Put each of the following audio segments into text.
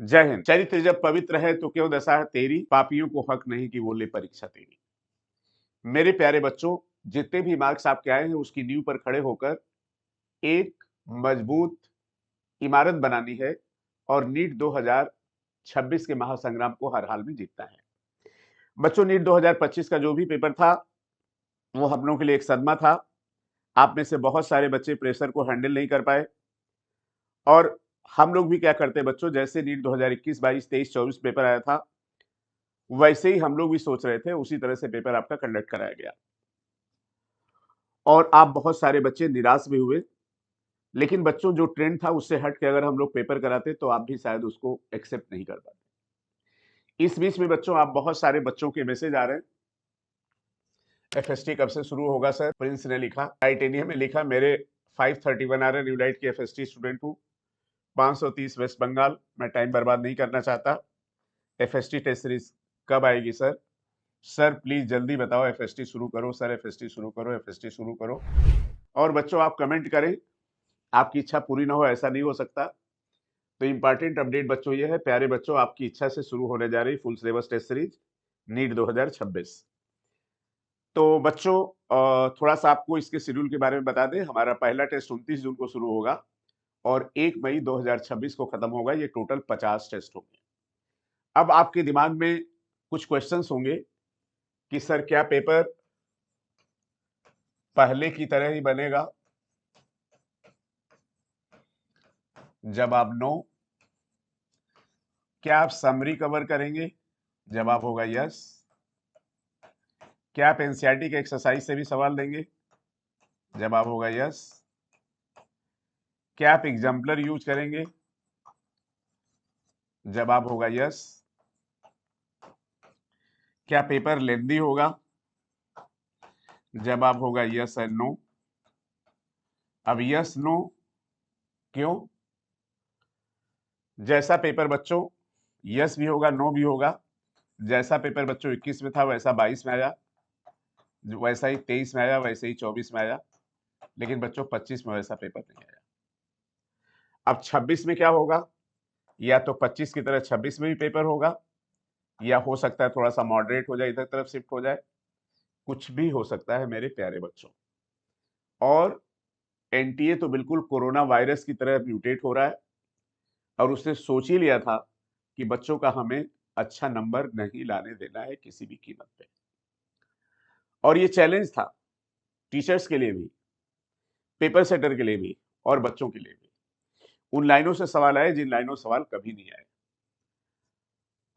जय हिंद। चरित्र जब पवित्र है तो क्यों दशा है तेरी, पापियों को हक नहीं कि वो ले परीक्षा तेरी। मेरे प्यारे बच्चों, जितने भी मार्क्स आपके आए हैं उसकी नींव पर खड़े होकर एक मजबूत इमारत बनानी है और नीट 2026 के महासंग्राम को हर हाल में जीतना है। बच्चों, नीट 2025 का जो भी पेपर था वो हम लोगों के लिए एक सदमा था। आप में से बहुत सारे बच्चे प्रेशर को हैंडल नहीं कर पाए और हम लोग भी क्या करते बच्चों, जैसे नीट 2021, 22, 23, 24 पेपर आया था वैसे ही हम लोग भी सोच रहे थे, उसी तरह से पेपर आपका कंडक्ट कराया गया और आप बहुत सारे बच्चे निराश भी हुए। लेकिन बच्चों, जो ट्रेंड था उससे हट के अगर हम लोग पेपर कराते तो आप भी शायद उसको एक्सेप्ट नहीं कर पाते। इस बीच में बच्चों, आप बहुत सारे बच्चों के मैसेज आ रहे हैं, एफएसटी कब से शुरू होगा सर। प्रिंस ने लिखा, टाइटेनियम में लिखा, मेरे 531 आ रहे, न्यूलाइट की एफएसटी स्टूडेंट हूँ, 530 वेस्ट बंगाल। मैं टाइम बर्बाद नहीं करना चाहता। एफएसटी टेस्ट सीरीज कब आएगी सर? सर प्लीज जल्दी बताओ, एफएसटी शुरू करो सर, एफएसटी शुरू करो, एफएसटी शुरू करो। और बच्चों आप कमेंट करें, आपकी इच्छा पूरी ना हो ऐसा नहीं हो सकता। तो इंपॉर्टेंट अपडेट बच्चों ये है, प्यारे बच्चों, आपकी इच्छा से शुरू होने जा रही full syllabus test series NEET 2026। तो बच्चों थोड़ा सा आपको इसके शेड्यूल के बारे में बता दें। हमारा पहला टेस्ट 29 जून को शुरू होगा और 1 मई 2026 को खत्म होगा। ये टोटल 50 टेस्ट होंगे। अब आपके दिमाग में कुछ क्वेश्चंस होंगे कि सर क्या पेपर पहले की तरह ही बनेगा? जवाब नो। क्या आप समरी कवर करेंगे? जवाब होगा यस। क्या आप एनसीईआरटी के एक्सरसाइज से भी सवाल देंगे? जवाब होगा यस। क्या आप एग्जाम्पलर यूज करेंगे? जवाब होगा यस। क्या पेपर लेंदी होगा? जवाब होगा यस एंड नो। अब यस नो क्यों? जैसा पेपर बच्चों यस भी होगा नो भी होगा। जैसा पेपर बच्चों 21 में था वैसा 22 में आया, वैसा ही 23 में आया, वैसे ही 24 में आया। लेकिन बच्चों 25 में वैसा पेपर नहीं आया। अब 26 में क्या होगा? या तो 25 की तरह 26 में भी पेपर होगा, या हो सकता है थोड़ा सा मॉडरेट हो जाए, इधर तरफ शिफ्ट हो जाए, कुछ भी हो सकता है मेरे प्यारे बच्चों। और एनटीए तो बिल्कुल कोरोना वायरस की तरह म्यूटेट हो रहा है और उसने सोच ही लिया था कि बच्चों का हमें अच्छा नंबर नहीं लाने देना है किसी भी कीमत पे। और ये चैलेंज था टीचर्स के लिए भी, पेपर सेटर के लिए भी और बच्चों के लिए भी। उन लाइनों से सवाल आए जिन लाइनों से सवाल कभी नहीं आए।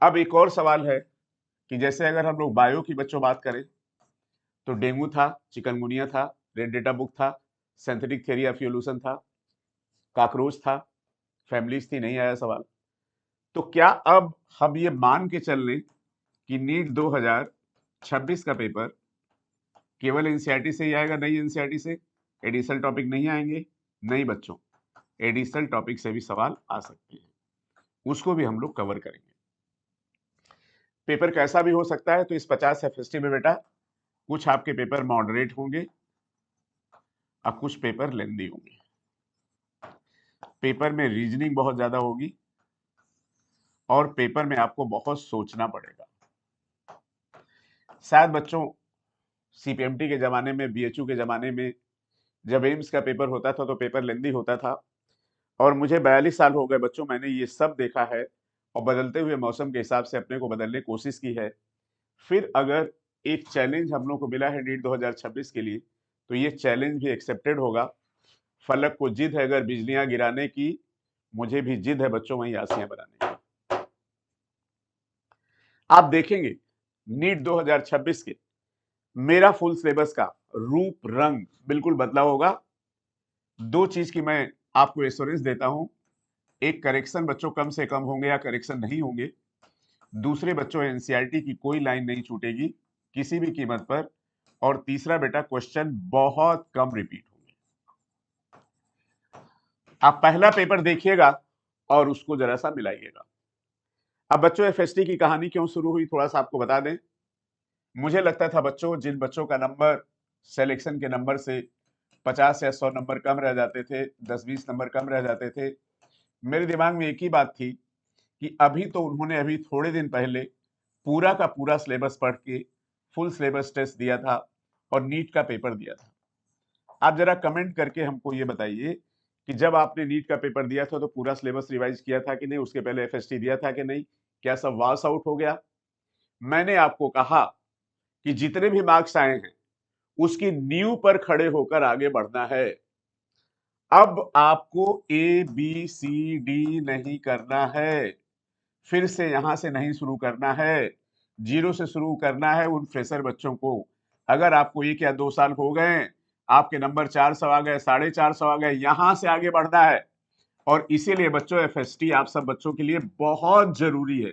अब एक और सवाल है कि जैसे अगर हम लोग बायो की बच्चों बात करें तो डेंगू था, चिकनगुनिया था, रेड डेटा बुक था, सिंथेटिक थ्योरी ऑफ इवोल्यूशन था, कॉकरोच था, फैमिलीज थी, नहीं आया सवाल। तो क्या अब हम ये मान के चल लें कि नीट 2026 का पेपर केवल एनसीईआरटी से ही आएगा? नहीं, एनसीईआरटी से एडिशनल टॉपिक नहीं आएंगे। नहीं बच्चों, एडिशनल टॉपिक से भी सवाल आ सकते हैं, उसको भी हम लोग कवर करेंगे। पेपर कैसा भी हो सकता है। तो इस 50 एफएसटी में बेटा कुछ आपके पेपर मॉडरेट होंगे और कुछ पेपर लेंदी होंगे। पेपर में रीजनिंग बहुत ज्यादा होगी और पेपर में आपको बहुत सोचना पड़ेगा। शायद बच्चों सीपीएमटी के जमाने में, बीएचयू के जमाने में जब एम्स का पेपर होता था तो पेपर लेंदी होता था। और मुझे 42 साल हो गए बच्चों, मैंने ये सब देखा है और बदलते हुए मौसम के हिसाब से अपने को बदलने की कोशिश की है। फिर अगर एक चैलेंज हम लोग को मिला है नीट 2026 के लिए तो ये चैलेंज भी एक्सेप्टेड होगा। फलक को जिद है अगर बिजलियां गिराने की, मुझे भी जिद है बच्चों वहीं आसियां बनाने की। आप देखेंगे नीट 2026 के मेरा फुल सिलेबस का रूप रंग बिल्कुल बदला होगा। दो चीज की मैं आपको एश्योरेंस देता हूं, एक करेक्शन बच्चों कम से कम होंगे या करेक्शन नहीं होंगे। दूसरे बच्चों एनसीईआरटी की कोई लाइन नहीं छूटेगी किसी भी कीमत पर। और तीसरा बेटा क्वेश्चन बहुत कम रिपीट होंगे। आप पहला पेपर देखिएगा और उसको जरा सा मिलाइएगा। अब बच्चों एफएसटी की कहानी क्यों शुरू हुई थोड़ा सा आपको बता दें। मुझे लगता था बच्चों जिन बच्चों का नंबर सिलेक्शन के नंबर से 50 या 100 नंबर कम रह जाते थे, 10-20 नंबर कम रह जाते थे, मेरे दिमाग में एक ही बात थी कि अभी तो उन्होंने अभी थोड़े दिन पहले पूरा का पूरा सिलेबस पढ़ के फुल सिलेबस टेस्ट दिया था और नीट का पेपर दिया था। आप जरा कमेंट करके हमको ये बताइए कि जब आपने नीट का पेपर दिया था तो पूरा सिलेबस रिवाइज किया था कि नहीं, उसके पहले एफएसटी दिया था कि नहीं, क्या सब वॉश आउट हो गया? मैंने आपको कहा कि जितने भी मार्क्स आए हैं उसकी नींव पर खड़े होकर आगे बढ़ना है। अब आपको ए बी सी डी नहीं करना है, फिर से यहां से नहीं शुरू करना है, जीरो से शुरू करना है उन फ्रेशर बच्चों को। अगर आपको 1 या 2 साल हो गए, आपके नंबर 400 आ गए, 450 आ गए, यहां से आगे बढ़ना है। और इसीलिए बच्चों एफएसटी आप सब बच्चों के लिए बहुत जरूरी है।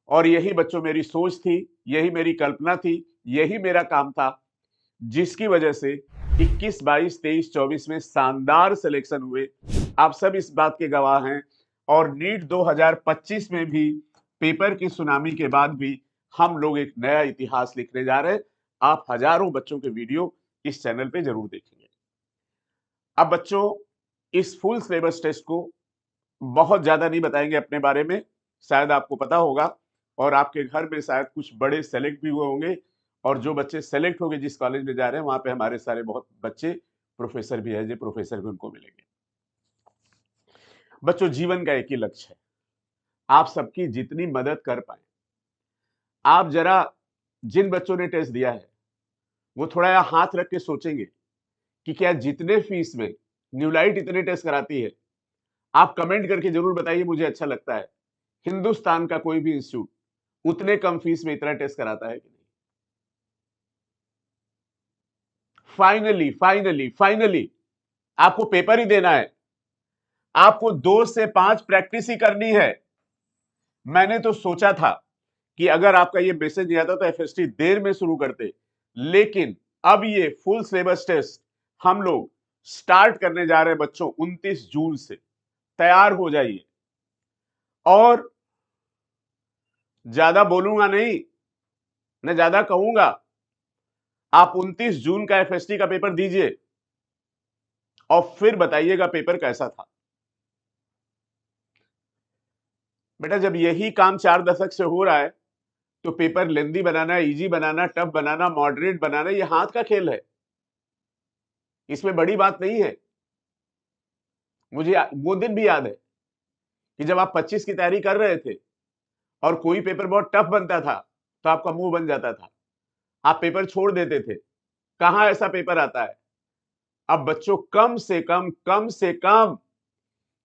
और यही बच्चों मेरी सोच थी, यही मेरी कल्पना थी, यही मेरा काम था, जिसकी वजह से 21, 22, 23, 24 में शानदार सिलेक्शन हुए। आप सब इस बात के गवाह हैं। और नीट 2025 में भी पेपर की सुनामी के बाद भी हम लोग एक नया इतिहास लिखने जा रहे हैं। आप हजारों बच्चों के वीडियो इस चैनल पे जरूर देखेंगे। अब बच्चों इस फुल सिलेबस टेस्ट को बहुत ज्यादा नहीं बताएंगे अपने बारे में, शायद आपको पता होगा और आपके घर में शायद कुछ बड़े सेलेक्ट भी हुए होंगे। और जो बच्चे सेलेक्ट होंगे जिस कॉलेज में जा रहे हैं वहां पे हमारे सारे बहुत बच्चे प्रोफेसर भी है, जो प्रोफेसर भी उनको मिलेंगे। बच्चों जीवन का एक ही लक्ष्य है, आप सबकी जितनी मदद कर पाए। आप जरा जिन बच्चों ने टेस्ट दिया है वो थोड़ा यहाँ हाथ रख के सोचेंगे कि क्या जितने फीस में न्यूलाइट इतने टेस्ट कराती है, आप कमेंट करके जरूर बताइए, मुझे अच्छा लगता है हिंदुस्तान का कोई भी इंस्टीट्यूट उतने कम फीस में इतना टेस्ट कराता है कि नहीं। फाइनली फाइनली फाइनली आपको पेपर ही देना है, आपको 2 से 5 प्रैक्टिस ही करनी है। मैंने तो सोचा था कि अगर आपका ये मैसेज नहीं आता तो एफएसटी देर में शुरू करते, लेकिन अब ये फुल सिलेबस टेस्ट हम लोग स्टार्ट करने जा रहे हैं बच्चों 29 जून से। तैयार हो जाइए। और ज्यादा बोलूंगा नहीं, मैं ज्यादा कहूंगा, आप 29 जून का एफएसटी का पेपर दीजिए और फिर बताइएगा पेपर कैसा था। बेटा जब यही काम 4 दशक से हो रहा है तो पेपर लेंदी बनाना, इजी बनाना, टफ बनाना, मॉडरेट बनाना, ये हाथ का खेल है, इसमें बड़ी बात नहीं है। मुझे वो दिन भी याद है कि जब आप 25 की तैयारी कर रहे थे और कोई पेपर बहुत टफ बनता था तो आपका मुंह बन जाता था, आप पेपर छोड़ देते थे। कहां ऐसा पेपर आता है? अब बच्चों कम से कम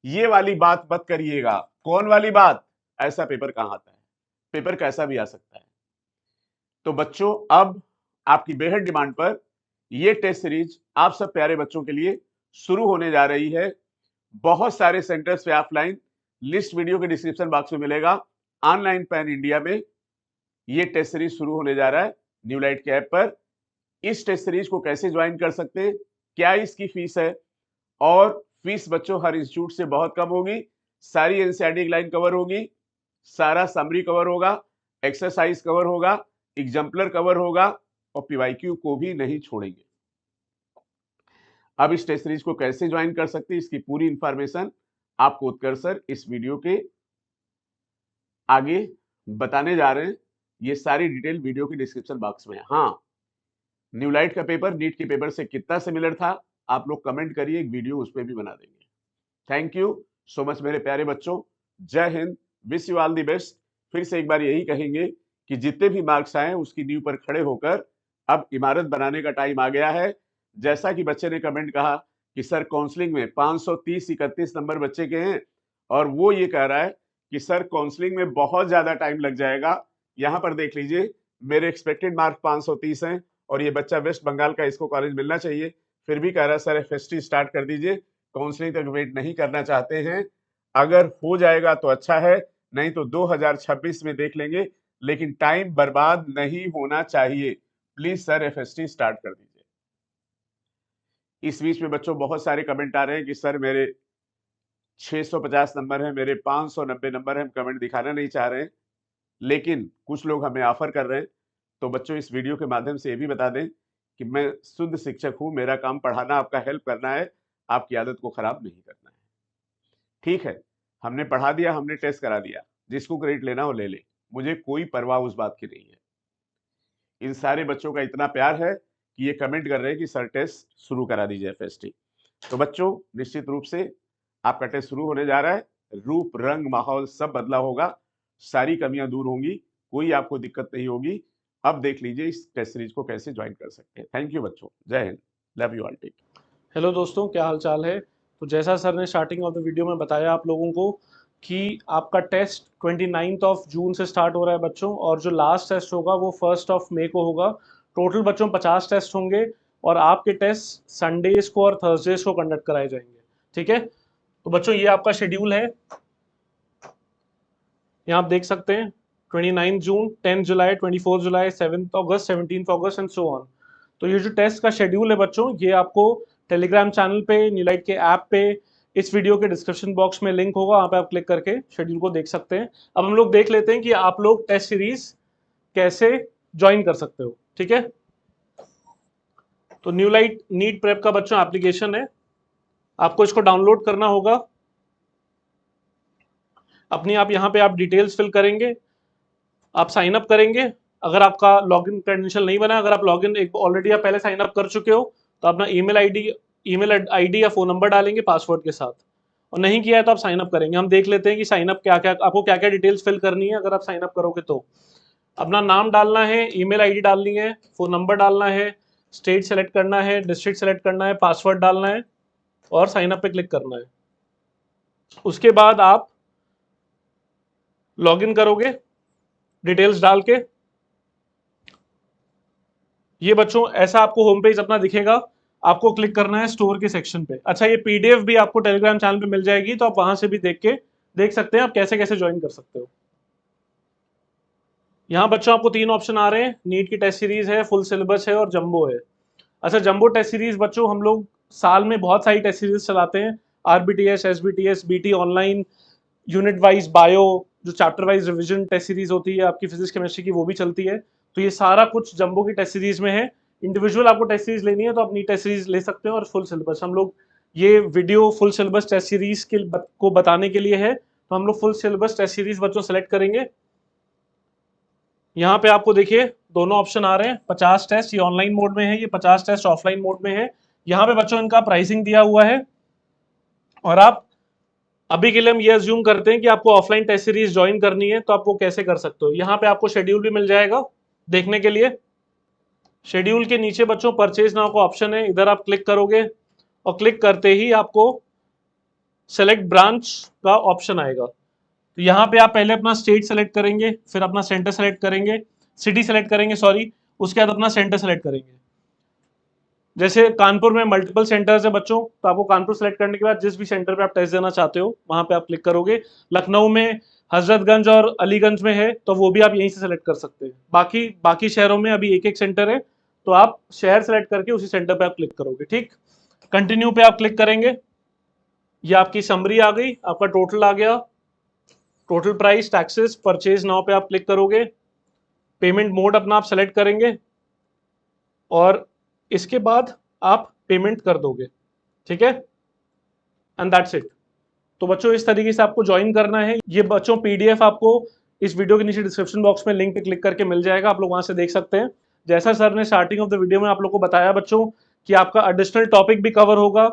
ये वाली बात मत करिएगा। कौन वाली बात? ऐसा पेपर कहां आता है? पेपर कैसा भी आ सकता है। तो बच्चों अब आपकी बेहद डिमांड पर ये टेस्ट सीरीज आप सब प्यारे बच्चों के लिए शुरू होने जा रही है। बहुत सारे सेंटर्स पे ऑफलाइन, लिस्ट वीडियो के डिस्क्रिप्शन बॉक्स में मिलेगा। ऑनलाइन पैन इंडिया में ये टेस्ट सीरीज शुरू होने जा रहा है न्यूलाइट के ऐप पर। इस टेस्ट सीरीज को कैसे ज्वाइन कर सकते हैं, क्या इसकी फीस है, और फीस बच्चों हर इंस्टीट्यूट से बहुत कम होगी। सारी एनसीईआरटी लाइन कवर होगी, सारा समरी कवर होगा, एक्सरसाइज कवर होगा, एग्जाम्पलर कवर होगा और पीवाईक्यू को भी नहीं छोड़ेंगे। अब इस टेस्ट सीरीज को कैसे ज्वाइन कर सकते हैं इसकी पूरी इंफॉर्मेशन आपको उत्कर्ष सर इस वीडियो के आगे बताने जा रहे हैं। ये सारी डिटेल वीडियो के डिस्क्रिप्शन बॉक्स में है। हाँ, न्यूलाइट का पेपर नीट के पेपर से कितना सिमिलर था आप लोग कमेंट करिए, एक वीडियो उस पर भी बना देंगे। थैंक यू सो मच मेरे प्यारे बच्चों, जय Hind, wish you all the best. फिर से एक बार यही कहेंगे कि जितने भी मार्क्स आए उसकी नींव पर खड़े होकर अब इमारत बनाने का टाइम आ गया है। जैसा कि बच्चे ने कमेंट कहा कि सर काउंसलिंग में 530-31 नंबर बच्चे के हैं और वो ये कह रहा है कि सर काउंसलिंग में बहुत ज्यादा टाइम लग जाएगा। यहां पर देख लीजिए मेरे एक्सपेक्टेड मार्क 530 हैं और ये बच्चा वेस्ट बंगाल का, इसको कॉलेज मिलना चाहिए, फिर भी कह रहा है सर एफएसटी स्टार्ट कर दीजिए, काउंसलिंग तक वेट नहीं करना चाहते हैं। अगर हो जाएगा तो अच्छा है, नहीं तो 2026 में देख लेंगे, लेकिन टाइम बर्बाद नहीं होना चाहिए। प्लीज सर एफएसटी स्टार्ट कर दीजिए। इस बीच में बच्चों बहुत सारे कमेंट आ रहे हैं कि सर मेरे 650 नंबर है, मेरे 590 नंबर है, हम कमेंट दिखाना नहीं चाह रहे हैं, लेकिन कुछ लोग हमें ऑफर कर रहे हैं। तो बच्चों इस वीडियो के माध्यम से ये भी बता दें कि मैं शुद्ध शिक्षक हूं, मेरा काम पढ़ाना, आपका हेल्प करना है, आपकी आदत को खराब नहीं करना है। ठीक है, हमने पढ़ा दिया, हमने टेस्ट करा दिया, जिसको क्रेडिट लेना हो ले ले, मुझे कोई परवाह उस बात की नहीं है। इन सारे बच्चों का इतना प्यार है कि ये कमेंट कर रहे हैं कि सर टेस्ट शुरू करा दीजिए एफएसटी। तो बच्चों निश्चित रूप से आपका टेस्ट शुरू होने जा रहा है, रूप रंग माहौल सब बदला होगा, सारी कमियां दूर होंगी, कोई आपको दिक्कत नहीं होगी। अब देख लीजिए इस टेस्ट सीरीज को कैसे ज्वाइन कर सकते हैं। थैंक यू बच्चों, जय हिंद, love you all, take. Hello दोस्तों, क्या हाल चाल है। तो जैसा सर ने स्टार्टिंग ऑफ द वीडियो में बताया आप लोगों को कि आपका टेस्ट 29 ऑफ जून से स्टार्ट हो रहा है बच्चों, और जो लास्ट टेस्ट होगा वो 1 मई को होगा। टोटल बच्चों 50 टेस्ट होंगे और आपके टेस्ट संडेज को और थर्सडेज को कंडक्ट कराए जाएंगे। ठीक है, तो बच्चों ये आपका शेड्यूल है, यहाँ आप देख सकते हैं। 29 जून, 10 जुलाई, 24 जुलाई, 7 अगस्त, 17 अगस्त एंड सो ऑन। तो ये जो टेस्ट का शेड्यूल है बच्चों, ये आपको टेलीग्राम चैनल पे, न्यूलाइट के ऐप पे, इस वीडियो के डिस्क्रिप्शन बॉक्स में लिंक होगा, वहाँ पे आप क्लिक करके शेड्यूल को देख सकते हैं। अब हम लोग देख लेते हैं कि आप लोग टेस्ट सीरीज कैसे ज्वाइन कर सकते हो। ठीक है, तो न्यूलाइट नीट प्रेप का बच्चों एप्लीकेशन है, आपको इसको डाउनलोड करना होगा। अपनी आप यहाँ पे आप डिटेल्स फिल करेंगे, आप साइन अप करेंगे। अगर आपका लॉगिन क्रेडेंशियल नहीं बना, अगर आप लॉगिन एक ऑलरेडी आप पहले साइन अप कर चुके हो, तो अपना ईमेल आईडी या फोन नंबर डालेंगे पासवर्ड के साथ, और नहीं किया है तो आप साइन अप करेंगे। हम देख लेते हैं कि साइन अप क्या क्या आपको क्या क्या डिटेल्स फिल करनी है। अगर आप साइन अप करोगे तो अपना नाम डालना है, ईमेल आईडी डालनी है, फोन नंबर डालना है, स्टेट सेलेक्ट करना है, डिस्ट्रिक्ट सेलेक्ट करना है, पासवर्ड डालना है और साइन अप पे क्लिक करना है। उसके बाद आप लॉगिन करोगे डिटेल्स डाल के। ये बच्चों ऐसा आपको होम पेज अपना दिखेगा, आपको क्लिक करना है स्टोर के सेक्शन पे। अच्छा, ये पीडीएफ भी आपको टेलीग्राम चैनल पे मिल जाएगी, तो आप वहां से भी देख सकते हैं आप कैसे कैसे ज्वाइन कर सकते हो। यहाँ बच्चों आपको 3 ऑप्शन आ रहे हैं, नीट की टेस्ट सीरीज है, फुल सिलेबस है और जंबो है। अच्छा, जंबो टेस्ट सीरीज बच्चों हम लोग साल में बहुत सारी टेस्ट सीरीज चलाते हैं, RBTS, SBTS, BT online, unit wise bio, जो chapter wise revision test series होती है आपकी फिजिक्स केमिस्ट्री की, वो भी चलती है। तो ये सारा कुछ जंबो की टेस्ट सीरीज में है। इंडिविजुअल आपको टेस्ट सीरीज लेनी है तो आप नीट टेस्ट सीरीज ले सकते हो, और फुल सिलेबस हम लोग ये video full syllabus test series को बताने के लिए है, तो हम लोग फुल सिलेबस टेस्ट सीरीज बच्चों सेलेक्ट करेंगे। यहाँ पे आपको देखिए दोनों ऑप्शन आ रहे हैं। 50 टेस्ट ये ऑनलाइन मोड में है, ये 50 टेस्ट ऑफलाइन मोड में है। यहाँ पे बच्चों इनका प्राइसिंग दिया हुआ है, और आप अभी के लिए हम ये अज्यूम करते हैं कि आपको ऑफलाइन टेस्ट सीरीज ज्वाइन करनी है, तो आप वो कैसे कर सकते हो। यहाँ पे आपको शेड्यूल भी मिल जाएगा देखने के लिए। शेड्यूल के नीचे बच्चों परचेज नाउ का ऑप्शन है, इधर आप क्लिक करोगे और क्लिक करते ही आपको सेलेक्ट ब्रांच का ऑप्शन आएगा। तो यहाँ पे आप पहले अपना स्टेट सेलेक्ट करेंगे, फिर अपना सेंटर सेलेक्ट करेंगे, सिटी सेलेक्ट करेंगे सॉरी, उसके बाद अपना सेंटर सेलेक्ट करेंगे। जैसे कानपुर में मल्टीपल सेंटर्स है बच्चों, तो आपको कानपुर सेलेक्ट करने के बाद जिस भी सेंटर पे आप टेस्ट देना चाहते हो वहां पे आप क्लिक करोगे। लखनऊ में हजरतगंज और अलीगंज में है, तो वो भी आप यहीं से सेलेक्ट कर सकते हैं। बाकी शहरों में अभी एक एक सेंटर है, तो आप शहर सेलेक्ट करके उसी सेंटर पे आप क्लिक करोगे। ठीक, कंटिन्यू पे आप क्लिक करेंगे, ये आपकी समरी आ गई, आपका टोटल आ गया, total price, taxes, purchase now पे आप क्लिक करोगे, पेमेंट मोड अपना आप सेलेक्ट करेंगे और इसके बाद आप पेमेंट कर दोगे। ठीक है, एंड दैट्स इट। तो बच्चों इस तरीके से आपको ज्वाइन करना है। ये बच्चों पीडीएफ आपको इस वीडियो के नीचे डिस्क्रिप्शन बॉक्स में लिंक पे क्लिक करके मिल जाएगा, आप लोग वहां से देख सकते हैं। जैसा सर ने स्टार्टिंग ऑफ द वीडियो में आप लोग को बताया बच्चों कि आपका एडिशनल टॉपिक भी कवर होगा,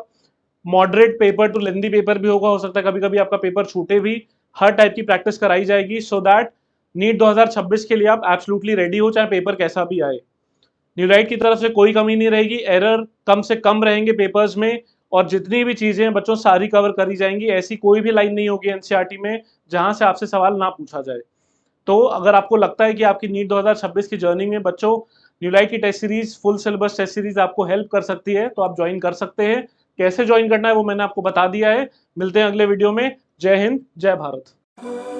moderate paper two lengthy paper भी होगा, हो सकता है कभी कभी आपका पेपर छूटे भी। हर टाइप की प्रैक्टिस कराई जाएगी, सो दैट नीट 2026 के लिए आप एब्सोल्युटली रेडी हो, चाहे पेपर कैसा भी आए। न्यूलाइट की तरफ से कोई कमी नहीं रहेगी, एरर कम से कम रहेंगे पेपर्स में, और जितनी भी चीजें हैं बच्चों सारी कवर करी जाएंगी। ऐसी कोई भी लाइन नहीं होगी एनसीईआरटी में जहां से आपसे सवाल ना पूछा जाए। तो अगर आपको लगता है कि आपकी नीट 2026 की जर्नी में बच्चों न्यूलाइट की test series, full syllabus test series आपको हेल्प कर सकती है, तो आप ज्वाइन कर सकते हैं। कैसे ज्वाइन करना है वो मैंने आपको बता दिया है। मिलते हैं अगले वीडियो में। जय हिंद, जय भारत।